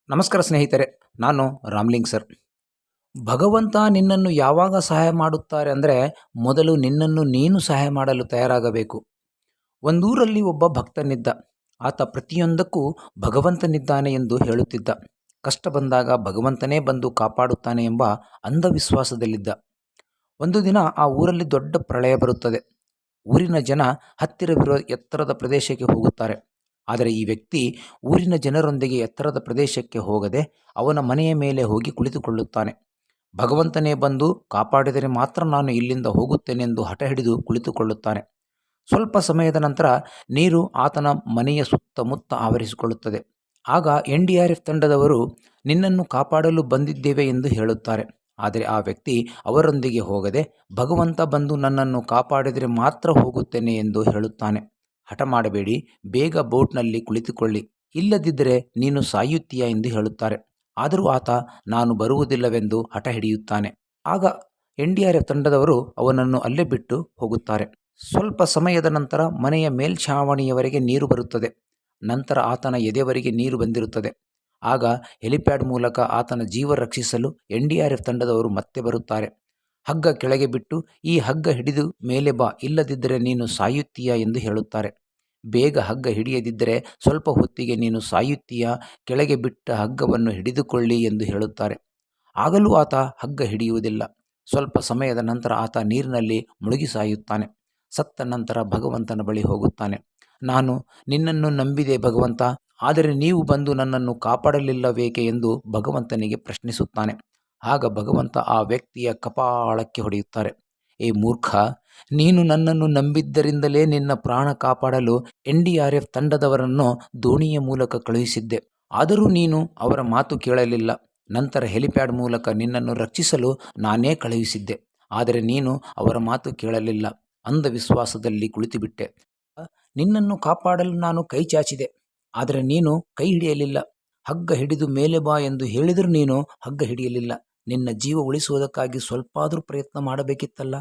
ನಮಸ್ಕಾರ ಸ್ನೇಹಿತರೆ, ನಾನು ರಾಮ್ಲಿಂಗ್ ಸರ್. ಭಗವಂತ ನಿನ್ನನ್ನು ಯಾವಾಗ ಸಹಾಯ ಮಾಡುತ್ತಾರೆ ಅಂದರೆ, ಮೊದಲು ನಿನ್ನನ್ನು ನೀನು ಸಹಾಯ ಮಾಡಲು ತಯಾರಾಗಬೇಕು. ಒಂದೂರಲ್ಲಿ ಒಬ್ಬ ಭಕ್ತನಿದ್ದ. ಆತ ಪ್ರತಿಯೊಂದಕ್ಕೂ ಭಗವಂತನಿದ್ದಾನೆ ಎಂದು ಹೇಳುತ್ತಿದ್ದ. ಕಷ್ಟ ಬಂದಾಗ ಭಗವಂತನೇ ಬಂದು ಕಾಪಾಡುತ್ತಾನೆ ಎಂಬ ಅಂಧವಿಶ್ವಾಸದಲ್ಲಿದ್ದ. ಒಂದು ದಿನ ಆ ಊರಲ್ಲಿ ದೊಡ್ಡ ಪ್ರಳಯ ಬರುತ್ತದೆ. ಊರಿನ ಜನ ಹತ್ತಿರವಿರುವ ಎತ್ತರದ ಪ್ರದೇಶಕ್ಕೆ ಹೋಗುತ್ತಾರೆ. ಆದರೆ ಈ ವ್ಯಕ್ತಿ ಊರಿನ ಜನರೊಂದಿಗೆ ಎತ್ತರದ ಪ್ರದೇಶಕ್ಕೆ ಹೋಗದೆ ಅವನ ಮನೆಯ ಮೇಲೆ ಹೋಗಿ ಕುಳಿತುಕೊಳ್ಳುತ್ತಾನೆ. ಭಗವಂತನೇ ಬಂದು ಕಾಪಾಡಿದರೆ ಮಾತ್ರ ನಾನು ಇಲ್ಲಿಂದ ಹೋಗುತ್ತೇನೆಂದು ಹಠ ಹಿಡಿದು ಕುಳಿತುಕೊಳ್ಳುತ್ತಾನೆ. ಸ್ವಲ್ಪ ಸಮಯದ ನಂತರ ನೀರು ಆತನ ಮನೆಯ ಸುತ್ತಮುತ್ತ ಆವರಿಸಿಕೊಳ್ಳುತ್ತದೆ. ಆಗ NDRF ತಂಡದವರು ನಿನ್ನನ್ನು ಕಾಪಾಡಲು ಬಂದಿದ್ದೇವೆ ಎಂದು ಹೇಳುತ್ತಾರೆ. ಆದರೆ ಆ ವ್ಯಕ್ತಿ ಅವರೊಂದಿಗೆ ಹೋಗದೆ ಭಗವಂತ ಬಂದು ನನ್ನನ್ನು ಕಾಪಾಡಿದರೆ ಮಾತ್ರ ಹೋಗುತ್ತೇನೆ ಎಂದು ಹೇಳುತ್ತಾನೆ. ಹಠ ಮಾಡಬೇಡಿ, ಬೇಗ ಬೋಟ್ನಲ್ಲಿ ಕುಳಿತುಕೊಳ್ಳಿ, ಇಲ್ಲದಿದ್ದರೆ ನೀನು ಸಾಯುತ್ತೀಯ ಎಂದು ಹೇಳುತ್ತಾರೆ. ಆದರೂ ಆತ ನಾನು ಬರುವುದಿಲ್ಲವೆಂದು ಹಠ ಹಿಡಿಯುತ್ತಾನೆ. ಆಗ NDRF ತಂಡದವರು ಅವನನ್ನು ಅಲ್ಲೇ ಬಿಟ್ಟು ಹೋಗುತ್ತಾರೆ. ಸ್ವಲ್ಪ ಸಮಯದ ನಂತರ ಮನೆಯ ಮೇಲ್ಛಾವಣಿಯವರೆಗೆ ನೀರು ಬರುತ್ತದೆ. ನಂತರ ಆತನ ಎದೆವರೆಗೆ ನೀರು ಬಂದಿರುತ್ತದೆ. ಆಗ ಹೆಲಿಪ್ಯಾಡ್ ಮೂಲಕ ಆತನ ಜೀವ ರಕ್ಷಿಸಲು NDRF ತಂಡದವರು ಮತ್ತೆ ಬರುತ್ತಾರೆ. ಹಗ್ಗ ಕೆಳಗೆ ಬಿಟ್ಟು ಈ ಹಗ್ಗ ಹಿಡಿದು ಮೇಲೆ ಬಾ, ಇಲ್ಲದಿದ್ದರೆ ನೀನು ಸಾಯುತ್ತೀಯ ಎಂದು ಹೇಳುತ್ತಾರೆ. ಬೇಗ ಹಗ್ಗ ಹಿಡಿಯದಿದ್ದರೆ ಸ್ವಲ್ಪ ಹೊತ್ತಿಗೆ ನೀನು ಸಾಯುತ್ತೀಯ, ಕೆಳಗೆ ಬಿಟ್ಟ ಹಗ್ಗವನ್ನು ಹಿಡಿದುಕೊಳ್ಳಿ ಎಂದು ಹೇಳುತ್ತಾರೆ. ಆಗಲೂ ಆತ ಹಗ್ಗ ಹಿಡಿಯುವುದಿಲ್ಲ. ಸ್ವಲ್ಪ ಸಮಯದ ನಂತರ ಆತ ನೀರಿನಲ್ಲಿ ಮುಳುಗಿ ಸಾಯುತ್ತಾನೆ. ಸತ್ತ ನಂತರ ಭಗವಂತನ ಬಳಿ ಹೋಗುತ್ತಾನೆ. ನಾನು ನಿನ್ನನ್ನು ನಂಬಿದೆ ಭಗವಂತ, ಆದರೆ ನೀವು ಬಂದು ನನ್ನನ್ನು ಕಾಪಾಡಲಿಲ್ಲವೇಕೆ ಎಂದು ಭಗವಂತನಿಗೆ ಪ್ರಶ್ನಿಸುತ್ತಾನೆ. ಆಗ ಭಗವಂತ ಆ ವ್ಯಕ್ತಿಯ ಕಪಾಳಕ್ಕೆ ಹೊಡೆಯುತ್ತಾರೆ. ಏ ಮೂರ್ಖ, ನೀನು ನನ್ನನ್ನು ನಂಬಿದ್ದರಿಂದಲೇ ನಿನ್ನ ಪ್ರಾಣ ಕಾಪಾಡಲು NDRF ತಂಡದವರನ್ನು ದೋಣಿಯ ಮೂಲಕ ಕಳುಹಿಸಿದ್ದೆ. ಆದರೂ ನೀನು ಅವರ ಮಾತು ಕೇಳಲಿಲ್ಲ. ನಂತರ ಹೆಲಿಪ್ಯಾಡ್ ಮೂಲಕ ನಿನ್ನನ್ನು ರಕ್ಷಿಸಲು ನಾನೇ ಕಳುಹಿಸಿದ್ದೆ. ಆದರೆ ನೀನು ಅವರ ಮಾತು ಕೇಳಲಿಲ್ಲ. ಅಂಧವಿಶ್ವಾಸದಲ್ಲಿ ಕುಳಿತುಬಿಟ್ಟೆ. ನಿನ್ನನ್ನು ಕಾಪಾಡಲು ನಾನು ಕೈ ಚಾಚಿದೆ, ಆದರೆ ನೀನು ಕೈ ಹಿಡಿಯಲಿಲ್ಲ. ಹಗ್ಗ ಹಿಡಿದು ಮೇಲೆ ಬಾ ಎಂದು ಹೇಳಿದರೂ ನೀನು ಹಗ್ಗ ಹಿಡಿಯಲಿಲ್ಲ. ನಿನ್ನ ಜೀವ ಉಳಿಸುವುದಕ್ಕಾಗಿ ಸ್ವಲ್ಪಾದರೂ ಪ್ರಯತ್ನ ಮಾಡಬೇಕಿತ್ತಲ್ಲ.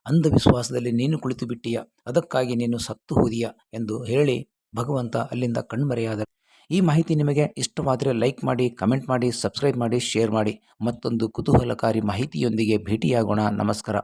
ಅಂಧವಿಶ್ವಾಸದಲ್ಲಿ ನೀನು ಕುಳಿತು ಬಿಟ್ಟೀಯ, ಅದಕ್ಕಾಗಿ ನೀನು ಸತ್ತು ಹೋದೀಯ ಎಂದು ಹೇಳಿ ಭಗವಂತ ಅಲ್ಲಿಂದ ಕಣ್ಮರೆಯಾದ. ಈ ಮಾಹಿತಿ ನಿಮಗೆ ಇಷ್ಟವಾದರೆ ಲೈಕ್ ಮಾಡಿ, ಕಮೆಂಟ್ ಮಾಡಿ, ಸಬ್ಸ್ಕ್ರೈಬ್ ಮಾಡಿ, ಶೇರ್ ಮಾಡಿ. ಮತ್ತೊಂದು ಕುತೂಹಲಕಾರಿ ಮಾಹಿತಿಯೊಂದಿಗೆ ಭೇಟಿಯಾಗೋಣ. ನಮಸ್ಕಾರ.